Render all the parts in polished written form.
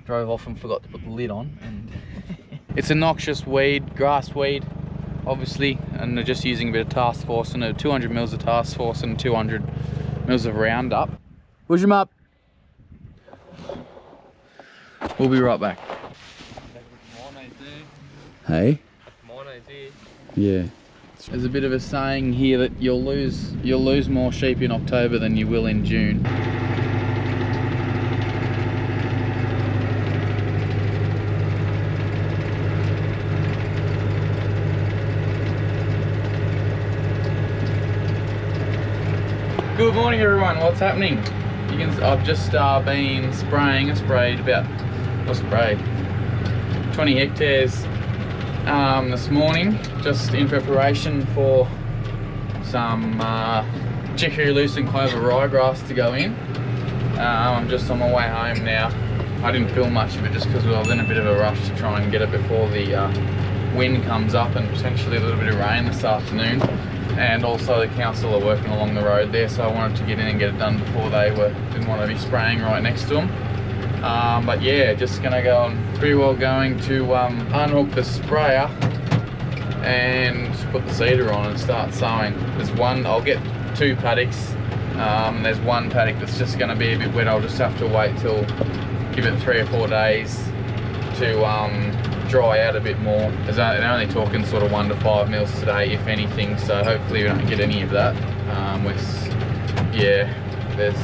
drove off and forgot to put the lid on. And it's a noxious weed, grass weed, obviously, and they're just using a bit of task force and 200 mils of task force and 200 mils of Roundup. Push him up. We'll be right back. Hey? Yeah. There's a bit of a saying here that you'll lose more sheep in October than you will in June. Good morning everyone, what's happening? I've just been spraying. I sprayed about 20 hectares this morning, just in preparation for some chicory, lucerne clover, ryegrass to go in. I'm just on my way home now. I didn't film much of it just because I was in a bit of a rush to try and get it before the wind comes up and potentially a little bit of rain this afternoon. And also the council are working along the road there, so I wanted to get in and get it done before they didn't want to be spraying right next to them. But yeah, just gonna go and pretty well going to unhook the sprayer and put the seeder on and start sowing. I'll get 2 paddocks. There's one paddock that's just gonna be a bit wet. I'll just have to wait till, give it 3 or 4 days to dry out a bit more. They're only talking sort of 1 to 5 mils today, if anything, so hopefully we don't get any of that. Yeah, there's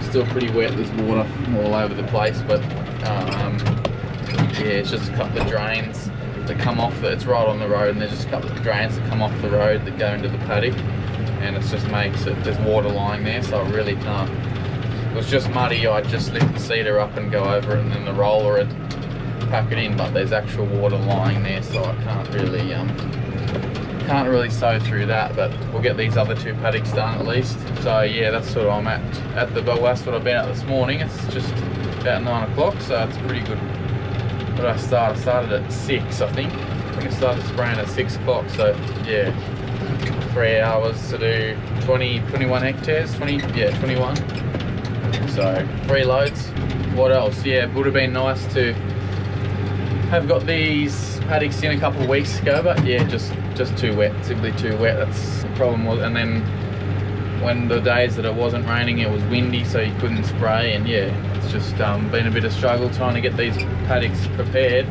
still pretty wet, there's water all over the place, but yeah, it's just a couple of drains that come off, it's right on the road, and there's just a couple of drains that come off the road that go into the paddock, and it just makes it, there's water lying there, so I really can't. If it was just muddy, I'd just lift the seeder up and go over it, and then the roller would pack it in, but there's actual water lying there, so I can't really sow through that. But we'll get these other 2 paddocks done at least. So yeah, that's what I'm at the bow. That's what I've been at this morning. It's just about 9 o'clock, so it's pretty good. But I started at 6, I think I started spraying at 6 o'clock, so yeah, 3 hours to do 21 hectares, 21. So 3 loads. What else? Yeah, it would have been nice to have got these paddocks in a couple of weeks ago, but yeah, just too wet, simply too wet. That's the problem. And then when the days that it wasn't raining, it was windy, so you couldn't spray, and yeah, it's just been a bit of struggle trying to get these paddocks prepared.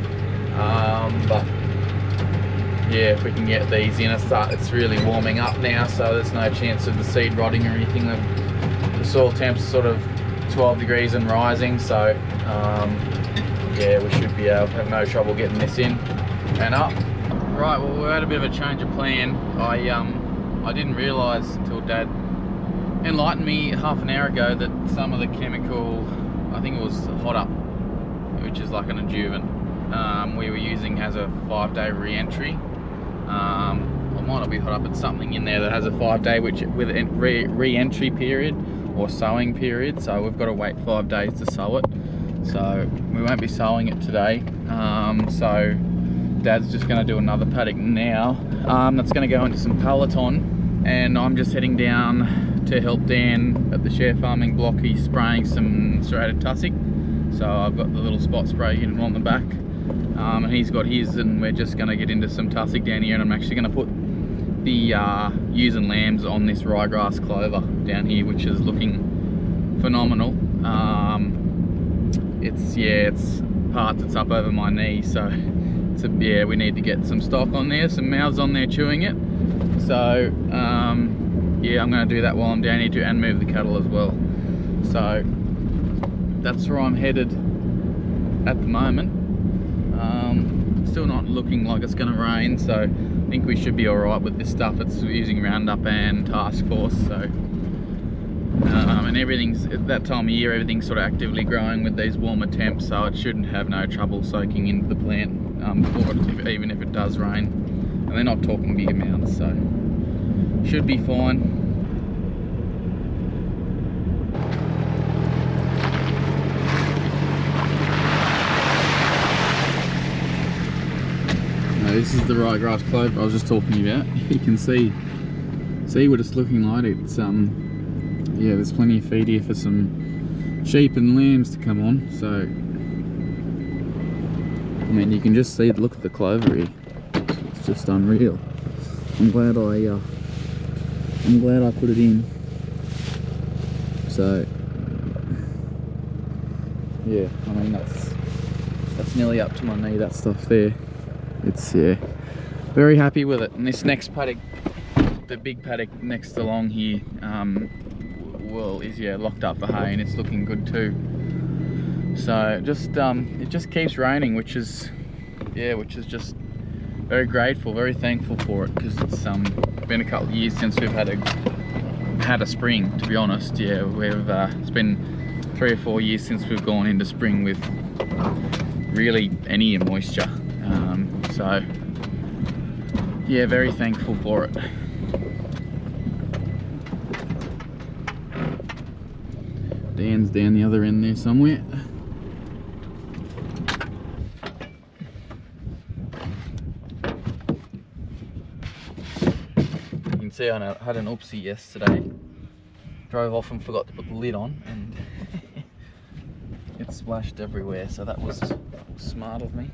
But yeah, if we can get these in, it's really warming up now, so there's no chance of the seed rotting or anything. The soil temps are sort of 12 degrees and rising, so yeah, we should be able to have no trouble getting this in and up. Right, well, we had a bit of a change of plan. I didn't realise until Dad enlightened me half an hour ago that some of the chemical, I think it was Hot Up, which is like an adjuvant, we were using has a 5-day re-entry. It might not be Hot Up, it's something in there that has a 5-day with a re-entry period or sowing period, so we've got to wait 5 days to sow it. So we won't be sowing it today. So Dad's just going to do another paddock now. That's going to go into some Peloton, and I'm just heading down to help Dan at the share farming block. He's spraying some Serrated tussock. So I've got the little spot spray unit on the back, and he's got his, and we're just going to get into some tussock down here, and I'm actually going to put the ewes and lambs on this Ryegrass Clover down here, which is looking phenomenal. It's parts, it's up over my knee, so yeah, we need to get some stock on there, some mouths on there chewing it. So yeah, I'm going to do that while I'm down here too, and move the cattle as well. So that's where I'm headed at the moment. Still not looking like it's going to rain, so I think we should be alright with this stuff. It's using Roundup and Task Force, so and everything's, at that time of year, everything's sort of actively growing with these warmer temps, so it shouldn't have no trouble soaking into the plant even if it does rain. And they're not talking big amounts, so should be fine. Now, this is the Ryegrass Clover I was just talking about. You can see what it's looking like. It's yeah, there's plenty of feed here for some sheep and lambs to come on. So I mean, you can just see, look at the clover here. It's just unreal. I'm glad I put it in. So yeah, I mean that's nearly up to my knee, that stuff there. It's, yeah, very happy with it. And this next paddock, the big paddock next along here, well, is, yeah, locked up for hay, and it's looking good too. So just it just keeps raining, which is just very grateful, very thankful for it, because it's been a couple of years since we've had a spring, to be honest. Yeah, we've it's been 3 or 4 years since we've gone into spring with really any moisture. So yeah, very thankful for it. Dan's down the other end there somewhere. You can see I had an oopsie yesterday. Drove off and forgot to put the lid on, and it splashed everywhere, so that was smart of me.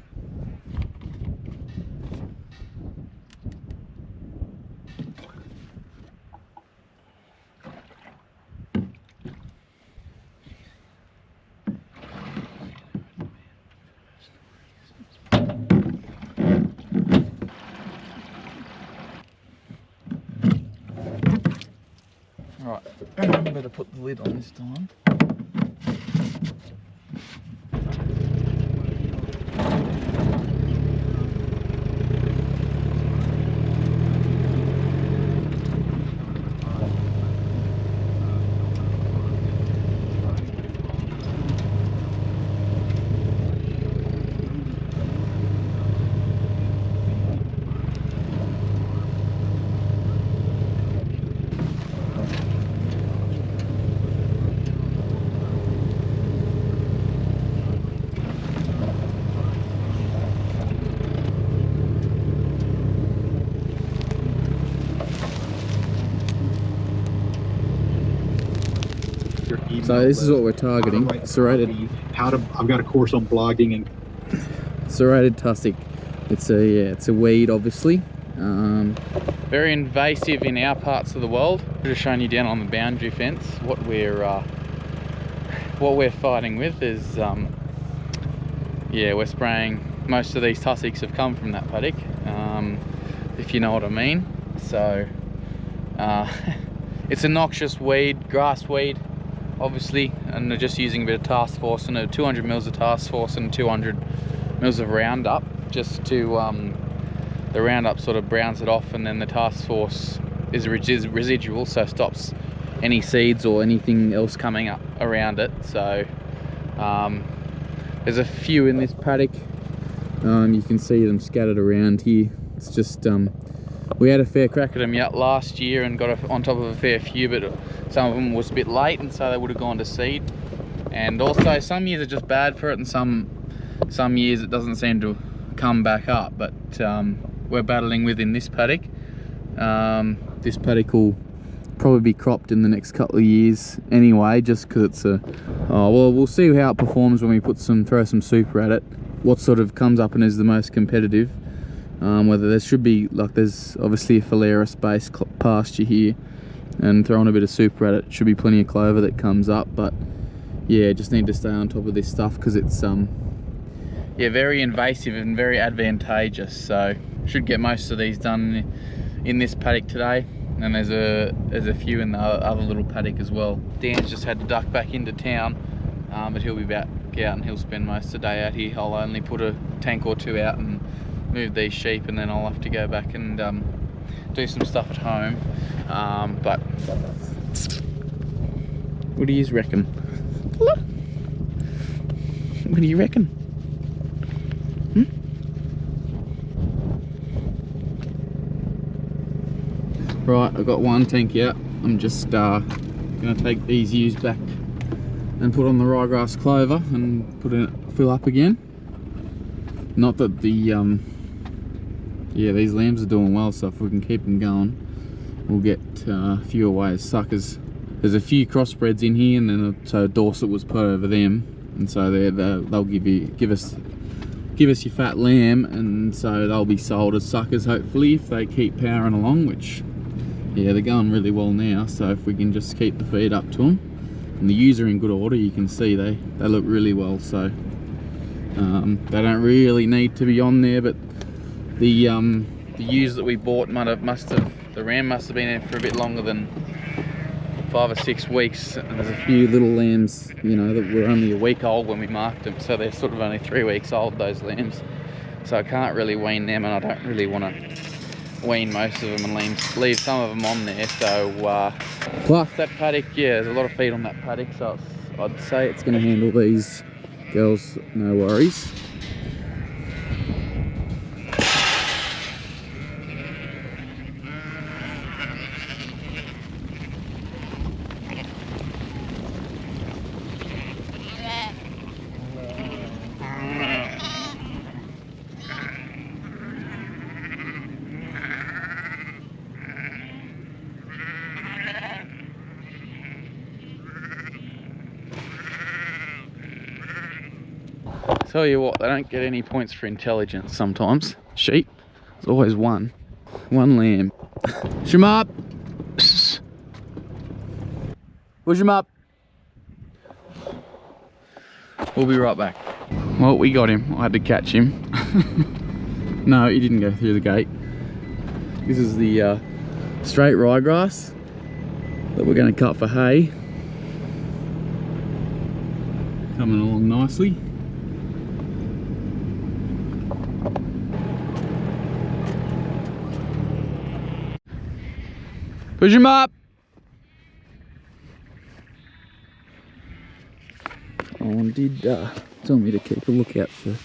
Right, remember to put the lid on this time. So this is what we're targeting. Serrated. I've got a course on blogging and serrated tussock. It's a weed, obviously. Very invasive in our parts of the world. I've just shown you down on the boundary fence what we're fighting with is yeah, we're spraying. Most of these tussocks have come from that paddock, if you know what I mean. So it's a noxious weed, grass weed, obviously, and they're just using a bit of task force and 200 mils of task force and 200 mils of Roundup, just to the Roundup sort of browns it off, and then the task force is residual, so stops any seeds or anything else coming up around it. So there's a few in this paddock. You can see them scattered around here. It's just we had a fair crack at them last year and got on top of a fair few, but some of them was a bit late, and so they would have gone to seed. And also some years are just bad for it, and some years it doesn't seem to come back up. But we're battling within this paddock. This paddock will probably be cropped in the next couple of years anyway, just because it's well, we'll see how it performs when we throw some super at it, what sort of comes up and is the most competitive. Whether there should be, like, there's obviously a Ryegrass based pasture here, and throwing a bit of super at it, should be plenty of clover that comes up. But yeah, just need to stay on top of this stuff because it's yeah, very invasive and very advantageous. So should get most of these done in this paddock today, and there's a few in the other little paddock as well. Dan's just had to duck back into town, but he'll be back out and he'll spend most of the day out here. I'll only put a tank or two out and move these sheep, and then I'll have to go back and do some stuff at home. But what do you reckon? What do you reckon? Right, I've got one tank out. I'm just gonna take these ewes back and put on the Ryegrass Clover and fill up again. Not that the yeah, these lambs are doing well, so if we can keep them going, we'll get a few away as suckers there's a few crossbreds in here, and then so Dorset was put over them, and so they'll give us your fat lamb, and so they'll be sold as suckers hopefully if they keep powering along, which yeah, they're going really well now. So if we can just keep the feed up to them, and the ewes are in good order, you can see they look really well. So they don't really need to be on there, but the ewes that we bought the ram must have been in for a bit longer than 5 or 6 weeks, and there's a few little lambs, you know, that were only a week old when we marked them, so they're sort of only 3 weeks old, those lambs. So I can't really wean them, and I don't really want to wean most of them and leave some of them on there. So plus that paddock, yeah, there's a lot of feed on that paddock, so I'd say it's going to handle these girls, no worries. Tell you what, they don't get any points for intelligence sometimes. Sheep, there's always one lamb. Push him up. Push him up. We'll be right back. Well, we got him. I had to catch him. No, he didn't go through the gate. This is the straight ryegrass that we're going to cut for hay. Coming along nicely. Push him up. Someone did tell me to keep a lookout for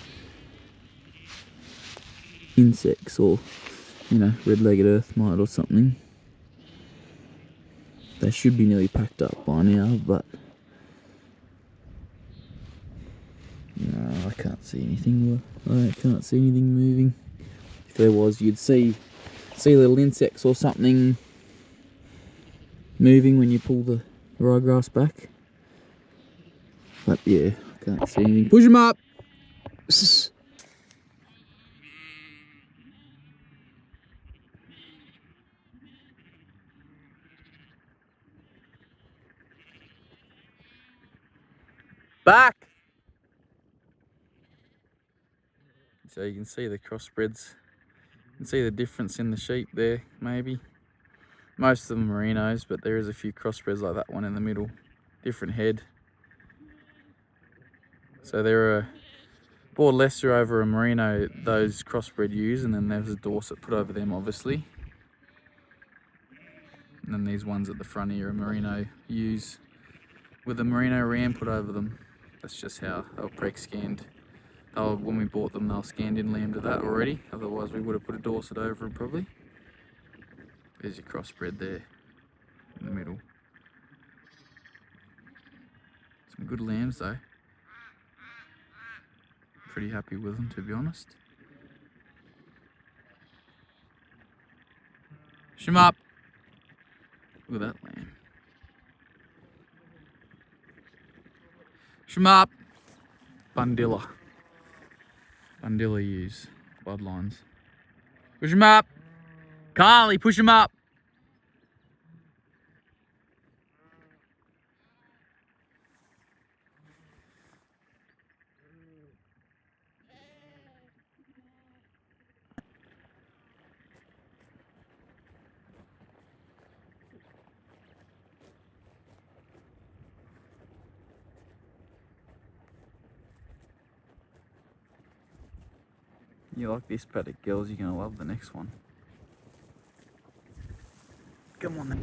insects, or, you know, red-legged earth mite or something. They should be nearly packed up by now, but no, I can't see anything. I can't see anything moving. If there was, you'd see little insects or something moving when you pull the ryegrass back. But yeah, I can't see anything. Push him up! Back! So you can see the crossbreds. You can see the difference in the sheep there, maybe. Most of them are merinos, but there is a few crossbreds like that one in the middle. Different head. So there are bought lesser over a merino, those crossbred ewes, and then there's a Dorset put over them, obviously. And then these ones at the front here are merino ewes with a merino ram put over them. That's just how they were preg-scanned. When we bought them, they were scanned in lamb to that already. Otherwise, we would have put a Dorset over them probably. There's your crossbred there in the middle. Some good lambs though. Pretty happy with them, to be honest. Push him up. Look at that lamb. Push him up. Bundilla ewes, bloodlines. Push him up. Carly, push him up. You like this paddock, girls, you're going to love the next one. Come on then.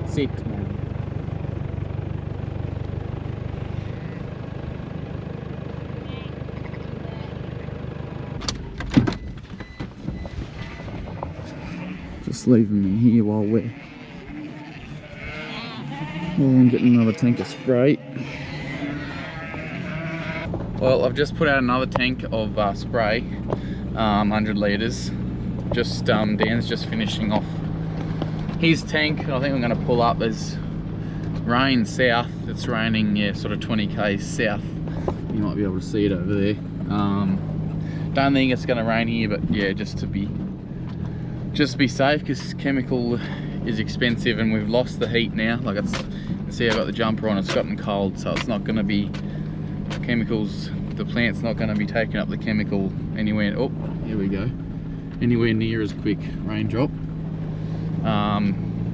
Sit, man. Just leaving them here while we're getting another tank of spray. Well, I've just put out another tank of spray. 100 litres. Just Dan's just finishing off his tank. I think I'm going to pull up. There's rain south. It's raining, yeah, sort of 20 k's south. You might be able to see it over there. Don't think it's going to rain here, but yeah, just to be safe, because chemical is expensive and we've lost the heat now. Like, it's, you can see I've got the jumper on, it's gotten cold, so it's not going to be chemicals. The plant's not going to be taking up the chemical anywhere. Oh, here we go. Anywhere near as quick. Raindrop.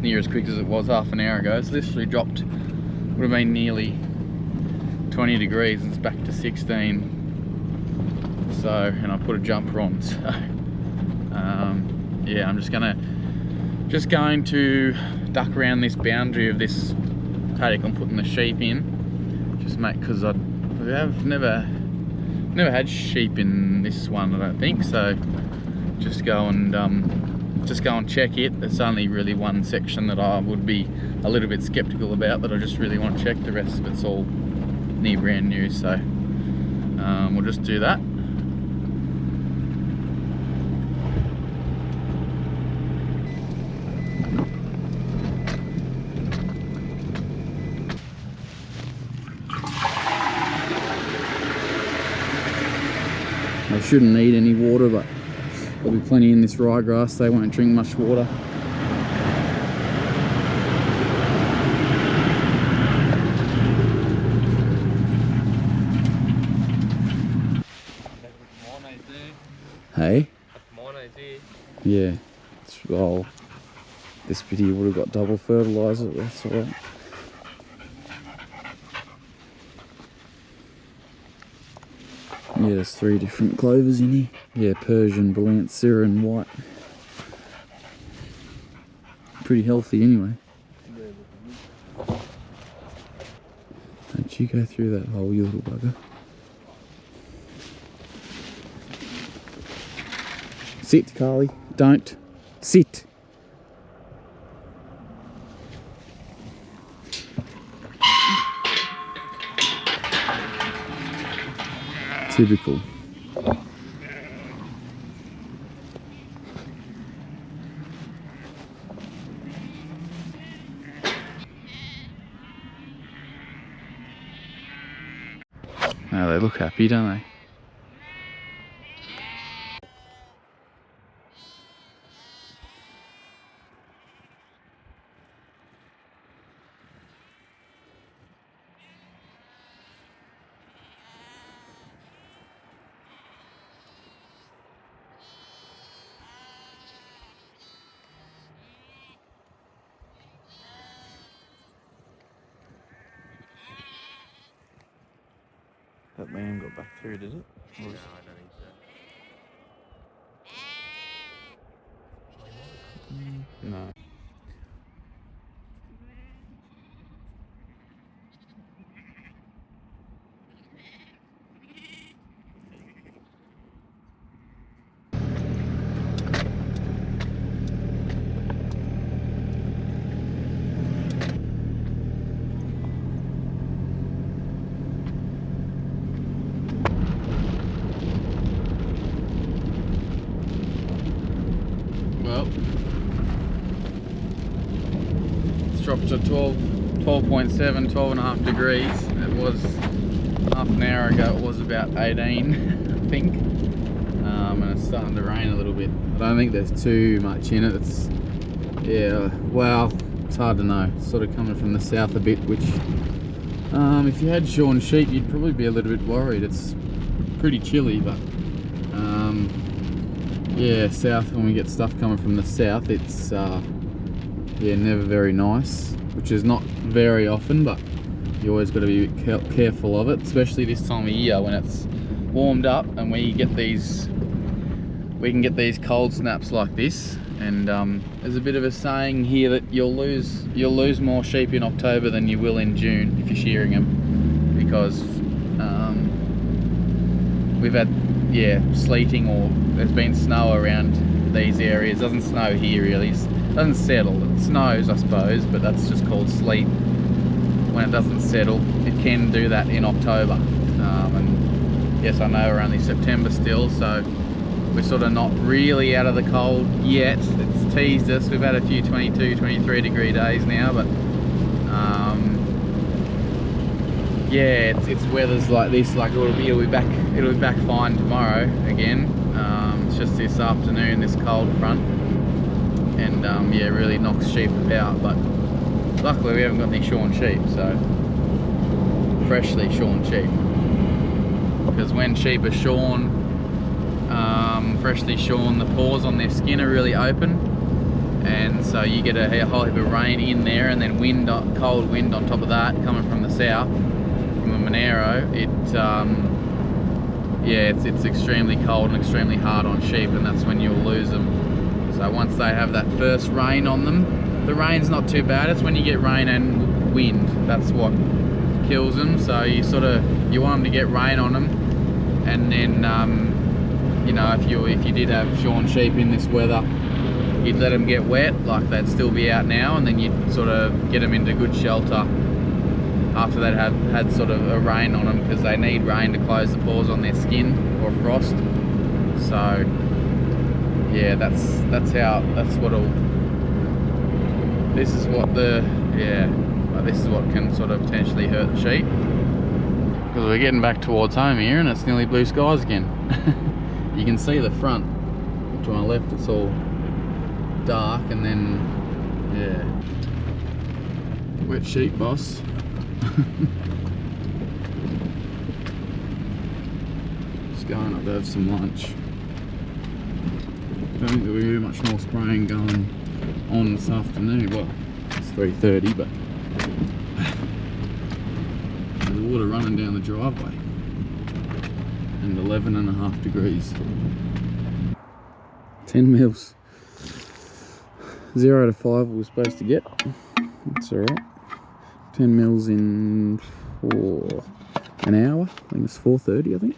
Near as quick as it was half an hour ago. It's literally dropped. Would have been nearly 20 degrees and it's back to 16. So, and I put a jumper on. So, yeah, I'm just going to duck around this boundary of this paddock I'm putting the sheep in. Just because we have never had sheep in this one, I don't think. So just go and check it. There's only really one section that I would be a little bit skeptical about, that I just really want to check. The rest of it's all near brand new, so we'll just do that. They shouldn't need any water, but there'll be plenty in this ryegrass. They won't drink much water. Hey? Yeah. Well, this bit here would have got double fertiliser, that's alright. Yeah, there's 3 different clovers in here. Yeah, Persian, Brilliant, Syrah and White. Pretty healthy anyway. Don't you go through that hole, you little bugger. Sit, Carly. Don't. Sit. Typical. Now they look happy, don't they? That lamb got back through, did it? No, I don't think so. No. Well, it's dropped to 12.7, 12.5 degrees. It was half an hour ago, it was about 18, I think. And it's starting to rain a little bit. I don't think there's too much in it. It's, yeah, well, it's hard to know. It's sort of coming from the south a bit, which, if you had shorn sheep, you'd probably be a little bit worried. It's pretty chilly, but yeah, south, when we get stuff coming from the south, it's yeah, never very nice, which is not very often, but you always got to be careful of it, especially this time of year when it's warmed up and we can get these cold snaps like this. And there's a bit of a saying here that you'll lose more sheep in October than you will in June if you're shearing them, because we've had, yeah, sleeting, or there's been snow around these areas. It doesn't snow here really, it doesn't settle. It snows, I suppose, but that's just called sleet. When it doesn't settle, it can do that in October. And yes, I know we're only September still, so we're sort of not really out of the cold yet. It's teased us. We've had a few 22, 23 degree days now, but yeah, it's weather's like this. Like it'll be back fine tomorrow again. It's just this afternoon, this cold front, and yeah, really knocks sheep about. But luckily we haven't got any shorn sheep, so freshly shorn sheep. Because when sheep are shorn, freshly shorn, the pores on their skin are really open, and so you get a whole heap of rain in there, and then wind, cold wind on top of that coming from the south, from the Monero. Yeah, it's extremely cold and extremely hard on sheep, and that's when you'll lose them. So once they have that first rain on them, the rain's not too bad. It's when you get rain and wind, that's what kills them. So you want them to get rain on them, and then you know, if you did have shorn sheep in this weather, you'd let them get wet, like they'd still be out now, and then you'd sort of get them into good shelter after they'd had sort of a rain on them, because they need rain to close the pores on their skin, or frost. So yeah, this is what can sort of potentially hurt the sheep, because we're getting back towards home here and it's nearly blue skies again. You can see the front to my left, it's all dark, and then yeah, wet sheep boss. Just going up to have some lunch. Don't think there'll be much more spraying going on this afternoon. Well, it's 3:30, but there's water running down the driveway, and 11.5 degrees. 10 mils. 0 to 5 we were supposed to get. That's alright. 10 mils in an hour. I think it's 4:30, I think.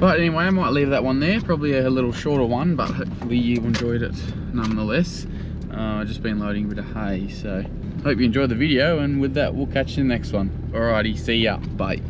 But anyway, I might leave that one there. Probably a little shorter one, but hopefully you enjoyed it nonetheless. I've just been loading a bit of hay, so hope you enjoyed the video, and with that we'll catch you in the next one. Alrighty, see ya, bye.